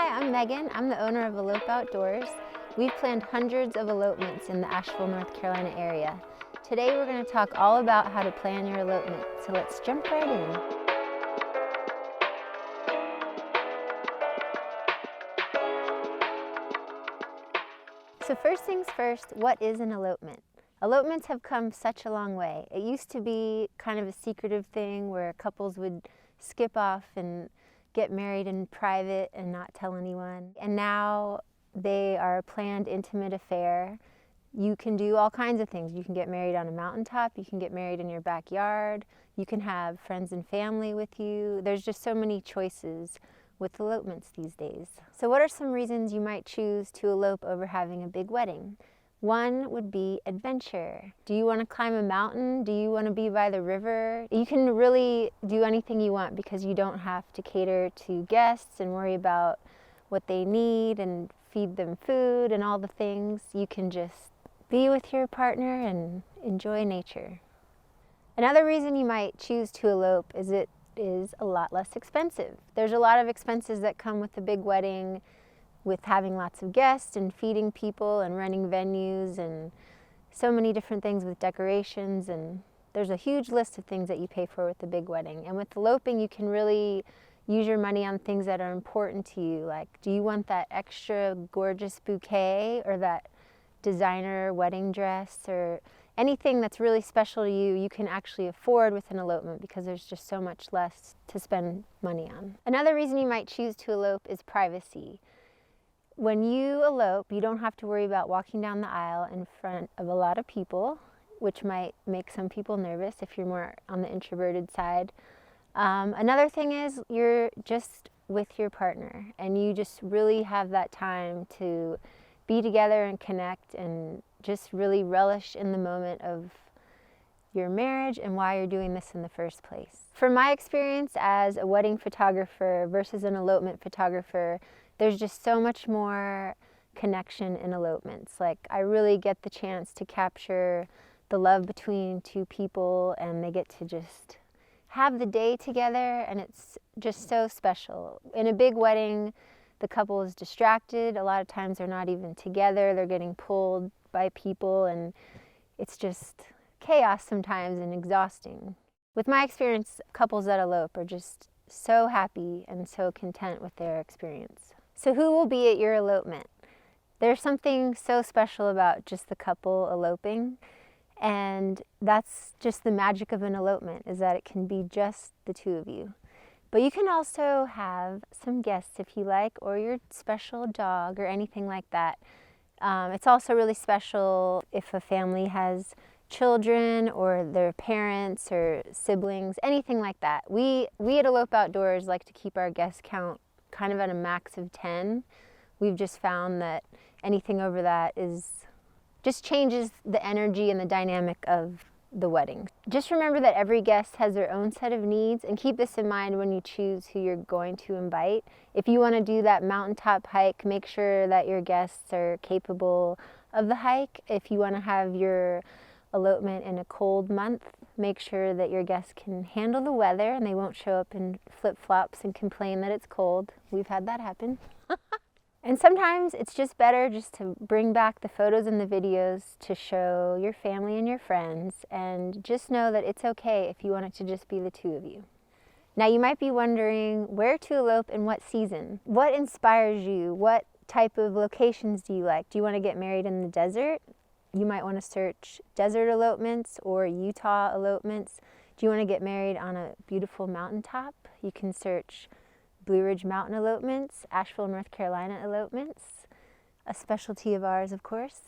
Hi, I'm Megan. I'm the owner of Elope Outdoors. We've planned hundreds of elopements in the Asheville, North Carolina area. Today we're going to talk all about how to plan your elopement, so let's jump right in. So first things first, what is an elopement? Elopements have come such a long way. It used to be kind of a secretive thing where couples would skip off and get married in private and not tell anyone. And now they are a planned, intimate affair. You can do all kinds of things. You can get married on a mountaintop, you can get married in your backyard, you can have friends and family with you. There's just so many choices with elopements these days. So what are some reasons you might choose to elope over having a big wedding? One would be adventure. Do you want to climb a mountain? Do you want to be by the river? You can really do anything you want because you don't have to cater to guests and worry about what they need and feed them food and all the things. You can just be with your partner and enjoy nature. Another reason you might choose to elope is it is a lot less expensive. There's a lot of expenses that come with a big wedding, with having lots of guests and feeding people and running venues and so many different things with decorations, and there's a huge list of things that you pay for with a big wedding. And with eloping, you can really use your money on things that are important to you, like do you want that extra gorgeous bouquet or that designer wedding dress or anything that's really special to you, you can actually afford with an elopement because there's just so much less to spend money on. Another reason you might choose to elope is privacy. When you elope, you don't have to worry about walking down the aisle in front of a lot of people, which might make some people nervous if you're more on the introverted side. Another thing is you're just with your partner and you just really have that time to be together and connect and just really relish in the moment of your marriage and why you're doing this in the first place. From my experience as a wedding photographer versus an elopement photographer, there's just so much more connection in elopements. Like, I really get the chance to capture the love between two people and they get to just have the day together, and it's just so special. In a big wedding, the couple is distracted. A lot of times they're not even together. They're getting pulled by people and it's just chaos sometimes and exhausting. With my experience, couples that elope are just so happy and so content with their experience. So who will be at your elopement? There's something so special about just the couple eloping, and that's just the magic of an elopement, is that it can be just the two of you. But you can also have some guests if you like, or your special dog or anything like that. It's also really special if a family has children or their parents or siblings, anything like that. We at Elope Outdoors like to keep our guest count kind of at a max of 10. We've just found that anything over that just changes the energy and the dynamic of the wedding. Just remember that every guest has their own set of needs, and keep this in mind when you choose who you're going to invite. If you want to do that mountaintop hike, make sure that your guests are capable of the hike. If you want to have your elopement in a cold month, make sure that your guests can handle the weather and they won't show up in flip-flops and complain that it's cold. We've had that happen. And sometimes it's just better just to bring back the photos and the videos to show your family and your friends, and just know that it's okay if you want it to just be the two of you. Now you might be wondering where to elope and what season. What inspires you? What type of locations do you like? Do you want to get married in the desert? You might want to search desert elopements or Utah elopements. Do you want to get married on a beautiful mountaintop? You can search Blue Ridge Mountain elopements, Asheville, North Carolina elopements, a specialty of ours, of course.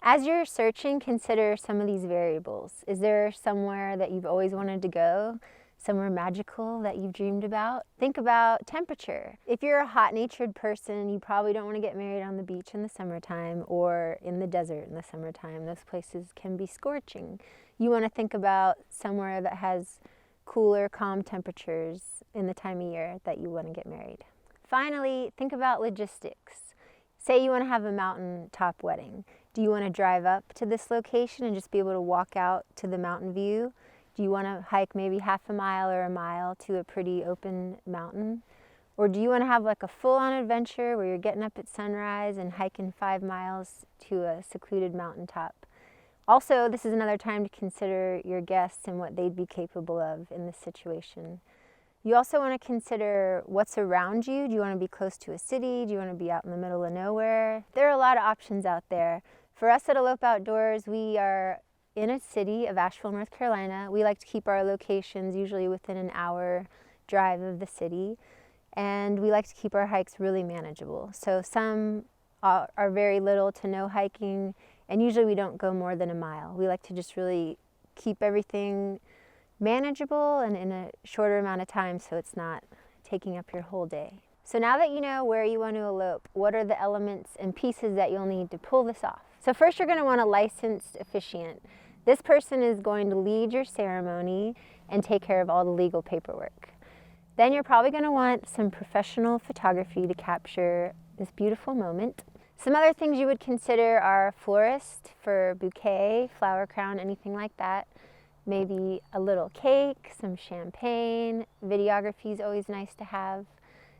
As you're searching, consider some of these variables. Is there somewhere that you've always wanted to go? Somewhere magical that you've dreamed about? Think about temperature. If you're a hot-natured person, you probably don't want to get married on the beach in the summertime or in the desert in the summertime. Those places can be scorching. You want to think about somewhere that has cooler, calm temperatures in the time of year that you want to get married. Finally, think about logistics. Say you want to have a mountaintop wedding. Do you want to drive up to this location and just be able to walk out to the mountain view? Do you want to hike maybe half a mile or a mile to a pretty open mountain? Or do you want to have like a full-on adventure where you're getting up at sunrise and hiking 5 miles to a secluded mountaintop? Also, this is another time to consider your guests and what they'd be capable of in this situation. You also want to consider what's around you. Do you want to be close to a city? Do you want to be out in the middle of nowhere? There are a lot of options out there. For us at Elope Outdoors, we are in a city of Asheville, North Carolina. We like to keep our locations usually within an hour drive of the city. And we like to keep our hikes really manageable. So some are very little to no hiking, and usually we don't go more than a mile. We like to just really keep everything manageable and in a shorter amount of time so it's not taking up your whole day. So now that you know where you want to elope, what are the elements and pieces that you'll need to pull this off? So first you're going to want a licensed officiant. This person is going to lead your ceremony and take care of all the legal paperwork. Then you're probably going to want some professional photography to capture this beautiful moment. Some other things you would consider are florist for bouquet, flower crown, anything like that. Maybe a little cake, some champagne. Videography is always nice to have.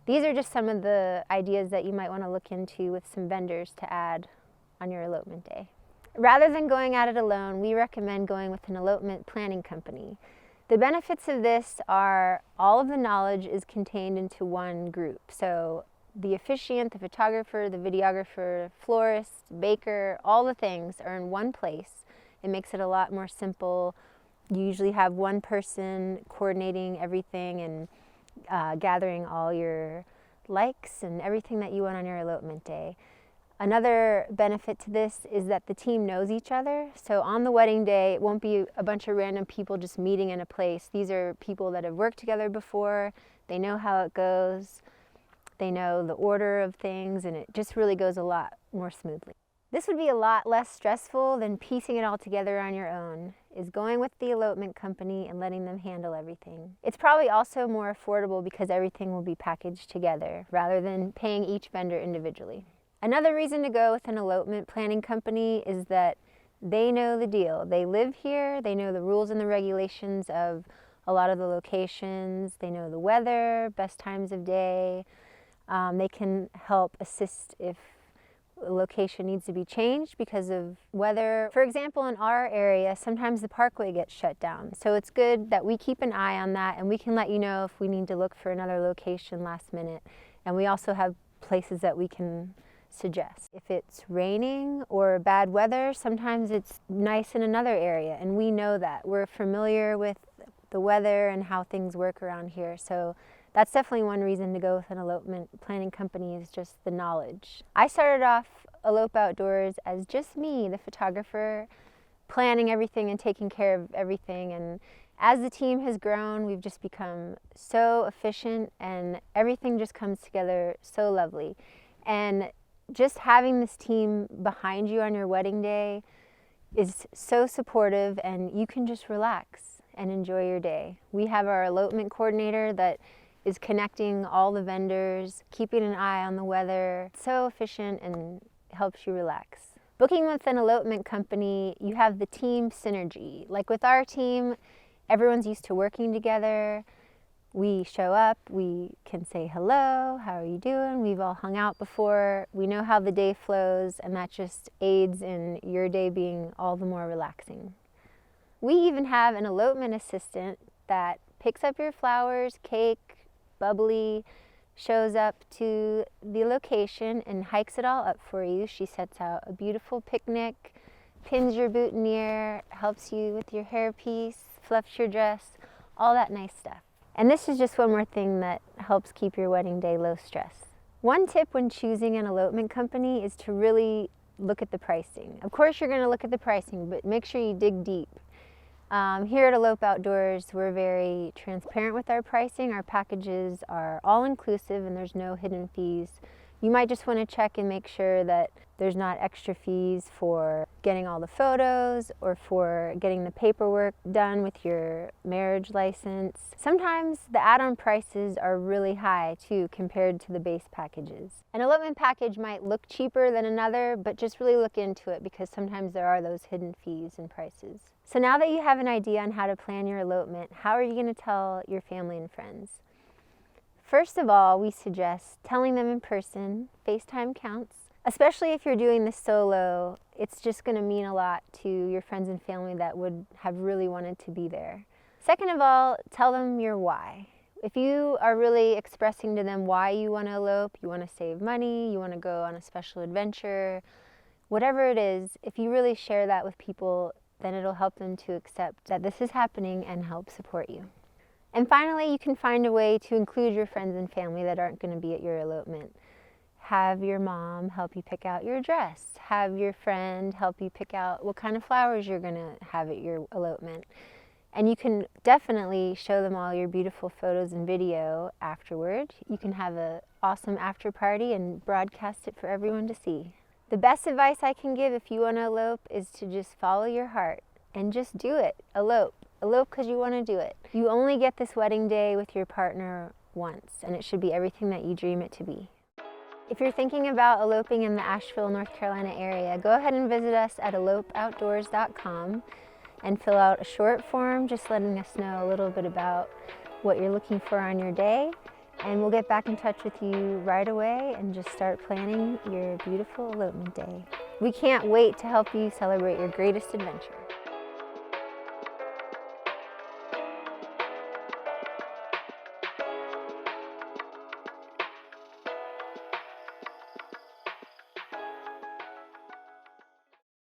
These are just some of the ideas that you might want to look into with some vendors to add on your elopement day. Rather than going at it alone, we recommend going with an elopement planning company. The benefits of this are all of the knowledge is contained into one group. So the officiant, the photographer, the videographer, florist, baker, all the things are in one place. It makes it a lot more simple. You usually have one person coordinating everything and gathering all your likes and everything that you want on your elopement day. Another benefit to this is that the team knows each other. So on the wedding day, it won't be a bunch of random people just meeting in a place. These are people that have worked together before. They know how it goes. They know the order of things, and it just really goes a lot more smoothly. This would be a lot less stressful than piecing it all together on your own, is going with the elopement company and letting them handle everything. It's probably also more affordable because everything will be packaged together rather than paying each vendor individually. Another reason to go with an elopement planning company is that they know the deal. They live here, they know the rules and the regulations of a lot of the locations, they know the weather, best times of day. They can help assist if a location needs to be changed because of weather. For example, in our area, sometimes the parkway gets shut down. So it's good that we keep an eye on that and we can let you know if we need to look for another location last minute. And we also have places that we can suggest. If it's raining or bad weather, sometimes it's nice in another area, and we know that. We're familiar with the weather and how things work around here, so that's definitely one reason to go with an elopement planning company, is just the knowledge. I started off Elope Outdoors as just me, the photographer, planning everything and taking care of everything, and as the team has grown, we've just become so efficient and everything just comes together so lovely. And just having this team behind you on your wedding day is so supportive, and you can just relax and enjoy your day. We have our elopement coordinator that is connecting all the vendors, keeping an eye on the weather. It's so efficient and helps you relax. Booking with an elopement company, you have the team synergy. Like with our team, everyone's used to working together. We show up, we can say hello, how are you doing? We've all hung out before. We know how the day flows, and that just aids in your day being all the more relaxing. We even have an elopement assistant that picks up your flowers, cake, bubbly, shows up to the location and hikes it all up for you. She sets out a beautiful picnic, pins your boutonniere, helps you with your hairpiece, fluffs your dress, all that nice stuff. And this is just one more thing that helps keep your wedding day low stress. One tip when choosing an elopement company is to really look at the pricing. Of course you're going to look at the pricing, but make sure you dig deep. Here at Elope Outdoors, we're very transparent with our pricing. Our packages are all inclusive and there's no hidden fees. You might just want to check and make sure that there's not extra fees for getting all the photos or for getting the paperwork done with your marriage license. Sometimes the add-on prices are really high too compared to the base packages. An elopement package might look cheaper than another, but just really look into it because sometimes there are those hidden fees and prices. So now that you have an idea on how to plan your elopement, how are you going to tell your family and friends? First of all, we suggest telling them in person. Facetime counts. Especially if you're doing this solo, it's just going to mean a lot to your friends and family that would have really wanted to be there. Second of all, tell them your why. If you are really expressing to them why you want to elope, you want to save money, you want to go on a special adventure, whatever it is, if you really share that with people, then it'll help them to accept that this is happening and help support you. And finally, you can find a way to include your friends and family that aren't going to be at your elopement. Have your mom help you pick out your dress. Have your friend help you pick out what kind of flowers you're going to have at your elopement. And you can definitely show them all your beautiful photos and video afterward. You can have an awesome after party and broadcast it for everyone to see. The best advice I can give if you want to elope is to just follow your heart and just do it. Elope. Elope because you want to do it. You only get this wedding day with your partner once, and it should be everything that you dream it to be. If you're thinking about eloping in the Asheville, North Carolina area, go ahead and visit us at elopeoutdoors.com and fill out a short form just letting us know a little bit about what you're looking for on your day, and we'll get back in touch with you right away and just start planning your beautiful elopement day. We can't wait to help you celebrate your greatest adventure.